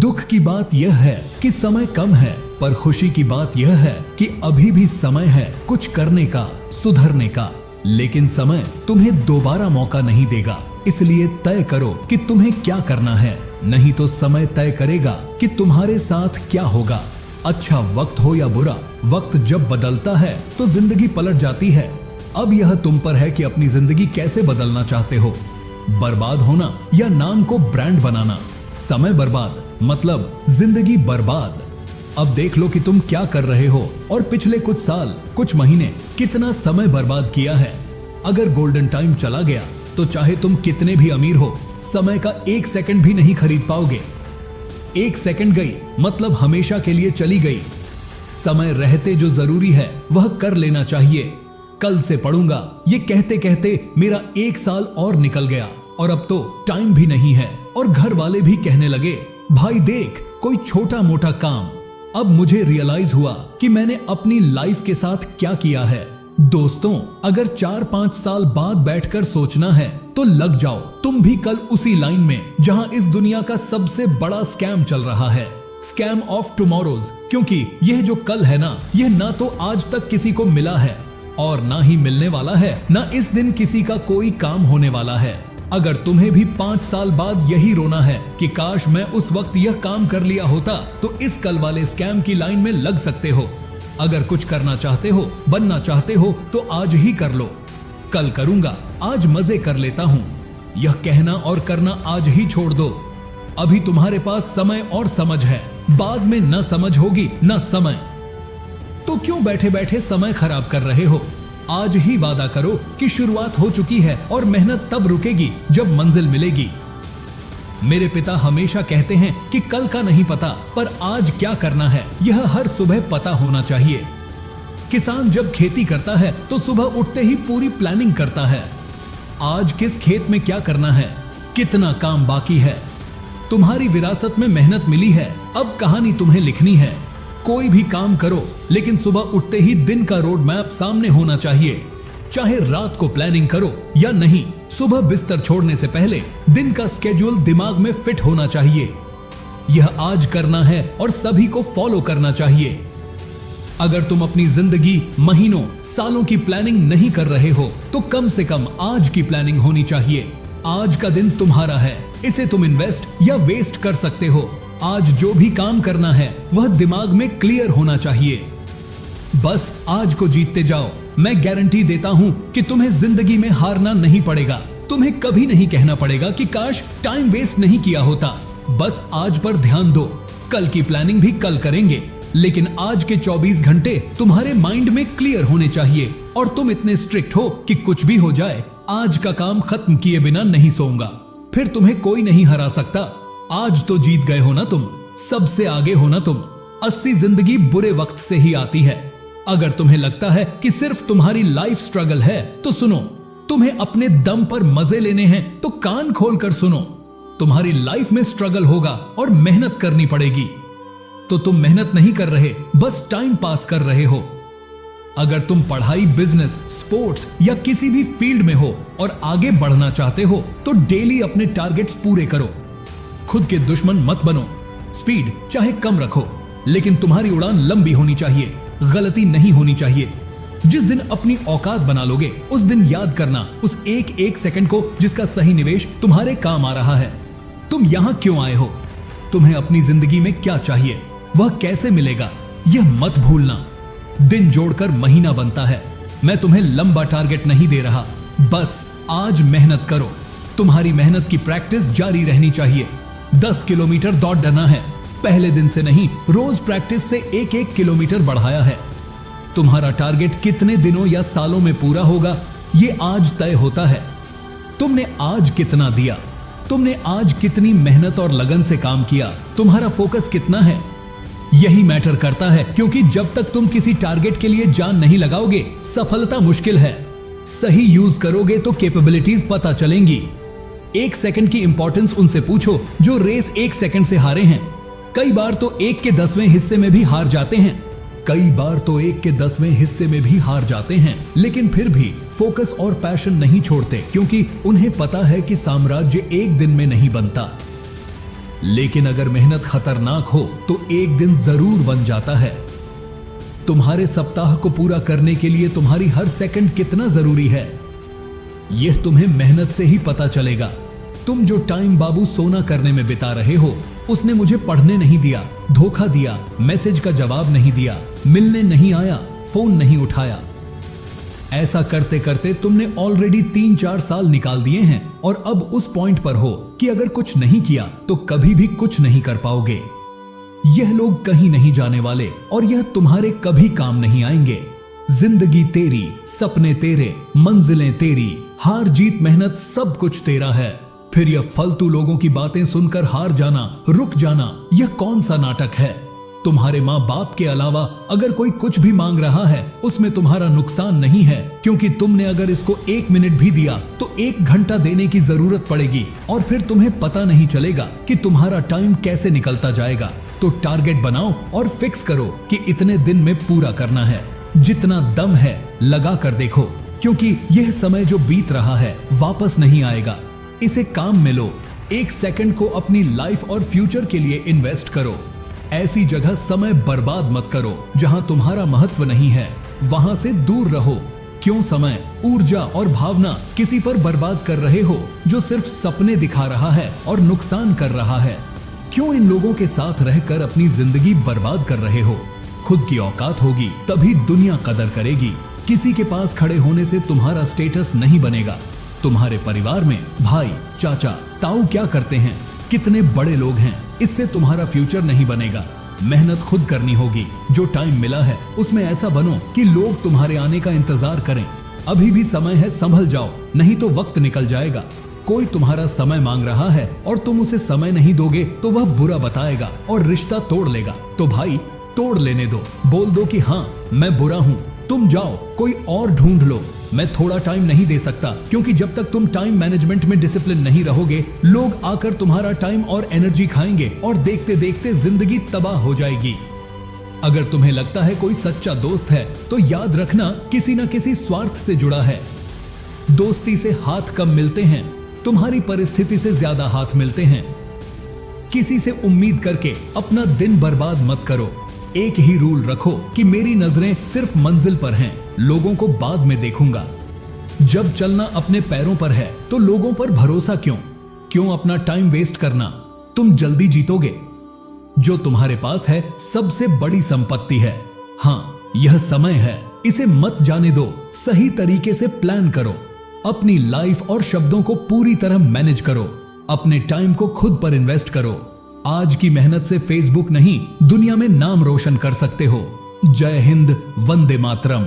दुख की बात यह है कि समय कम है, पर खुशी की बात यह है कि अभी भी समय है कुछ करने का, सुधरने का। लेकिन समय तुम्हें दोबारा मौका नहीं देगा, इसलिए तय करो कि तुम्हें क्या करना है, नहीं तो समय तय करेगा कि तुम्हारे साथ क्या होगा। अच्छा वक्त हो या बुरा, वक्त जब बदलता है तो जिंदगी पलट जाती है। अब यह तुम पर है कि अपनी जिंदगी कैसे बदलना चाहते हो, बर्बाद होना या नाम को ब्रांड बनाना। समय बर्बाद मतलब जिंदगी बर्बाद। अब देख लो कि तुम क्या कर रहे हो और पिछले कुछ साल, कुछ महीने कितना समय बर्बाद किया है। अगर गोल्डन टाइम चला गया तो चाहे तुम कितने भी अमीर हो, समय का 1 सेकंड भी नहीं खरीद पाओगे। 1 सेकंड गई मतलब हमेशा के लिए चली गई। समय रहते जो जरूरी है वह कर लेना चाहिए। कल से पढ़ूंगा ये कहते कहते मेरा 1 साल और निकल गया और अब तो टाइम भी नहीं है। और घर वाले भी कहने लगे, भाई देख कोई छोटा मोटा काम। अब मुझे रियलाइज हुआ कि मैंने अपनी लाइफ के साथ क्या किया है। दोस्तों, अगर 4-5 साल बाद बैठकर सोचना है तो लग जाओ तुम भी कल उसी लाइन में जहां इस दुनिया का सबसे बड़ा स्कैम चल रहा है, स्कैम ऑफ टुमारोज। क्योंकि यह जो कल है ना, यह ना तो आज तक किसी को मिला है और ना ही मिलने वाला है, ना इस दिन किसी का कोई काम होने वाला है। अगर तुम्हें भी 5 साल बाद यही रोना है कि काश मैं उस वक्त यह काम कर लिया होता, तो इस कल वाले स्कैम की लाइन में लग सकते हो। अगर कुछ करना चाहते हो, बनना चाहते हो तो आज ही कर लो। कल करूंगा, आज मजे कर लेता हूं, यह कहना और करना आज ही छोड़ दो। अभी तुम्हारे पास समय और समझ है, बाद में न समझ होगी न समय। तो क्यों बैठे बैठे समय खराब कर रहे हो। आज ही वादा करो कि शुरुआत हो चुकी है और मेहनत तब रुकेगी जब मंजिल मिलेगी। मेरे पिता हमेशा कहते हैं कि कल का नहीं पता, पर आज क्या करना है यह हर सुबह पता होना चाहिए। किसान जब खेती करता है तो सुबह उठते ही पूरी प्लानिंग करता है। आज किस खेत में क्या करना है, कितना काम बाकी है। तुम्हारी विरासत में मेहनत मिली है, अब कहानी तुम्हें लिखनी है। कोई भी काम करो, लेकिन सुबह उठते ही दिन का रोड मैप सामने होना चाहिए। चाहे रात को प्लानिंग करो या नहीं, सुबह बिस्तर छोड़ने से पहले दिन का स्केड्यूल दिमाग में फिट होना चाहिए। यह आज करना है और सभी को फॉलो करना चाहिए। अगर तुम अपनी जिंदगी, महीनों, सालों की प्लानिंग नहीं कर रहे हो तो कम से कम आज की प्लानिंग होनी चाहिए। आज का दिन तुम्हारा है, इसे तुम इन्वेस्ट या वेस्ट कर सकते हो। आज जो भी काम करना है वह दिमाग में क्लियर होना चाहिए। बस आज को जीतते जाओ। मैं गारंटी देता हूं कि तुम्हें जिंदगी में हारना नहीं पड़ेगा। तुम्हें कभी नहीं कहना पड़ेगा कि काश टाइम वेस्ट नहीं किया होता। बस आज पर ध्यान दो। कल की प्लानिंग भी कल करेंगे, लेकिन आज के 24 घंटे तुम्हारे माइंड में क्लियर होने चाहिए। और तुम इतने स्ट्रिक्ट हो कि कुछ भी हो जाए, आज का काम खत्म किए बिना नहीं सोऊंगा। फिर तुम्हें कोई नहीं हरा सकता। आज तो जीत गए हो ना तुम, सबसे आगे हो ना तुम। 80 जिंदगी बुरे वक्त से ही आती है। अगर तुम्हें लगता है कि सिर्फ तुम्हारी लाइफ स्ट्रगल है तो सुनो, तुम्हें अपने दम पर मजे लेने हैं तो कान खोल कर सुनो। तुम्हारी लाइफ में स्ट्रगल होगा और मेहनत करनी पड़ेगी। तो तुम मेहनत नहीं कर रहे, बस टाइम पास कर रहे हो। अगर तुम पढ़ाई, बिजनेस, स्पोर्ट्स या किसी भी फील्ड में हो और आगे बढ़ना चाहते हो तो डेली अपने टारगेट्स पूरे करो। खुद के दुश्मन मत बनो। स्पीड चाहे कम रखो, लेकिन तुम्हारी उड़ान लंबी होनी चाहिए, गलती नहीं होनी चाहिए। जिस दिन अपनी औकात बना लोगे, उस दिन याद करना उस एक सेकंड को जिसका सही निवेश तुम्हारे काम आ रहा है। तुम यहां क्यों आए हो, तुम्हें अपनी जिंदगी में क्या चाहिए, वह कैसे मिलेगा, यह मत भूलना। दिन जोड़कर महीना बनता है। मैं तुम्हें लंबा टारगेट नहीं दे रहा, बस आज मेहनत करो। तुम्हारी मेहनत की प्रैक्टिस जारी रहनी चाहिए। 10 किलोमीटर दौड़ना है, पहले दिन से नहीं, रोज प्रैक्टिस से 1 किलोमीटर बढ़ाया है। तुम्हारा टारगेट कितने दिनों या सालों में पूरा होगा, ये आज तय होता है। तुमने आज कितना दिया, तुमने आज कितनी मेहनत और लगन से काम किया, तुम्हारा फोकस कितना है, यही मैटर करता है। क्योंकि जब तक तुम किसी टारगेट के लिए जान नहीं लगाओगे, सफलता मुश्किल है। सही यूज करोगे तो कैपेबिलिटीज पता चलेंगी। 1 सेकंड की इंपॉर्टेंस उनसे पूछो जो रेस 1 सेकंड से हारे हैं। कई बार तो 1 के 10वें हिस्से में भी हार जाते हैं। लेकिन फिर भी फोकस और पैशन नहीं छोड़ते, क्योंकि उन्हें पता है कि साम्राज्य एक दिन में नहीं बनता। लेकिन अगर मेहनत खतरनाक हो तो एक दिन जरूर बन जाता है। तुम्हारे सप्ताह को पूरा करने के लिए तुम्हारी हर सेकंड कितना जरूरी है, यह तुम्हें मेहनत से ही पता चलेगा। तुम जो टाइम बाबू सोना करने में बिता रहे हो, उसने मुझे पढ़ने नहीं दिया, धोखा दिया, मैसेज का जवाब नहीं दिया, मिलने नहीं आया, फोन नहीं उठाया। ऐसा करते करते तुमने ऑलरेडी 3-4 साल निकाल दिए हैं और अब उस पॉइंट पर हो कि अगर कुछ नहीं किया तो कभी भी कुछ नहीं कर पाओगे। यह लोग कहीं नहीं जाने वाले और यह तुम्हारे कभी काम नहीं आएंगे। जिंदगी तेरी, सपने तेरे, मंजिलें तेरी, हार जीत मेहनत सब कुछ तेरा है। फिर यह फालतू लोगों की बातें सुनकर हार जाना, रुक जाना, यह कौन सा नाटक है? तुम्हारे माँ बाप के अलावा अगर कोई कुछ भी मांग रहा है उसमें तुम्हारा नुकसान नहीं है, क्योंकि तुमने अगर इसको 1 मिनट भी दिया तो 1 घंटा देने की जरूरत पड़ेगी और फिर तुम्हें पता नहीं चलेगा कि तुम्हारा टाइम कैसे निकलता जाएगा। तो टारगेट बनाओ और फिक्स करो कि इतने दिन में पूरा करना है। जितना दम है लगा कर देखो, क्योंकि यह समय जो बीत रहा है वापस नहीं आएगा। इसे काम में लो। 1 सेकंड को अपनी लाइफ और फ्यूचर के लिए इन्वेस्ट करो। ऐसी जगह समय बर्बाद मत करो जहां तुम्हारा महत्व नहीं है, वहां से दूर रहो। क्यों समय, ऊर्जा और भावना किसी पर बर्बाद कर रहे हो जो सिर्फ सपने दिखा रहा है और नुकसान कर रहा है? क्यों इन लोगों के साथ रहकर अपनी जिंदगी बर्बाद कर रहे हो? खुद की औकात होगी तभी दुनिया कदर करेगी। किसी के पास खड़े होने से तुम्हारा स्टेटस नहीं बनेगा। तुम्हारे परिवार में भाई, चाचा, ताऊ क्या करते हैं, कितने बड़े लोग हैं, इससे तुम्हारा फ्यूचर नहीं बनेगा। मेहनत खुद करनी होगी। जो टाइम मिला है उसमें ऐसा बनो कि लोग तुम्हारे आने का इंतजार करें। अभी भी समय है, संभल जाओ, नहीं तो वक्त निकल जाएगा। कोई तुम्हारा समय मांग रहा है और तुम उसे समय नहीं दोगे तो वह बुरा बताएगा और रिश्ता तोड़ लेगा। तो भाई तोड़ लेने दो, बोल दो कि हाँ मैं बुरा हूं, तुम जाओ कोई और ढूंढ लो, मैं थोड़ा टाइम नहीं दे सकता। क्योंकि जब तक तुम टाइम मैनेजमेंट में डिसिप्लिन नहीं रहोगे, लोग आकर तुम्हारा टाइम और एनर्जी खाएंगे और देखते देखते जिंदगी तबाह हो जाएगी। अगर तुम्हें लगता है कोई सच्चा दोस्त है तो याद रखना किसी न किसी स्वार्थ से जुड़ा है। दोस्ती से हाथ कम मिलते हैं, तुम्हारी परिस्थिति से ज्यादा हाथ मिलते हैं। किसी से उम्मीद करके अपना दिन बर्बाद मत करो। एक ही रूल रखो कि मेरी नजरें सिर्फ मंजिल पर हैं, लोगों को बाद में देखूंगा। जब चलना अपने पैरों पर है तो लोगों पर भरोसा क्यों अपना टाइम वेस्ट करना? तुम जल्दी जीतोगे। जो तुम्हारे पास है सबसे बड़ी संपत्ति है। हाँ, यह समय है, इसे मत जाने दो। सही तरीके से प्लान करो, अपनी लाइफ और शब्दों को पूरी तरह मैनेज करो, अपने टाइम को खुद पर इन्वेस्ट करो। आज की मेहनत से फेसबुक नहीं, दुनिया में नाम रोशन कर सकते हो। जय हिंद, वंदे मातरम।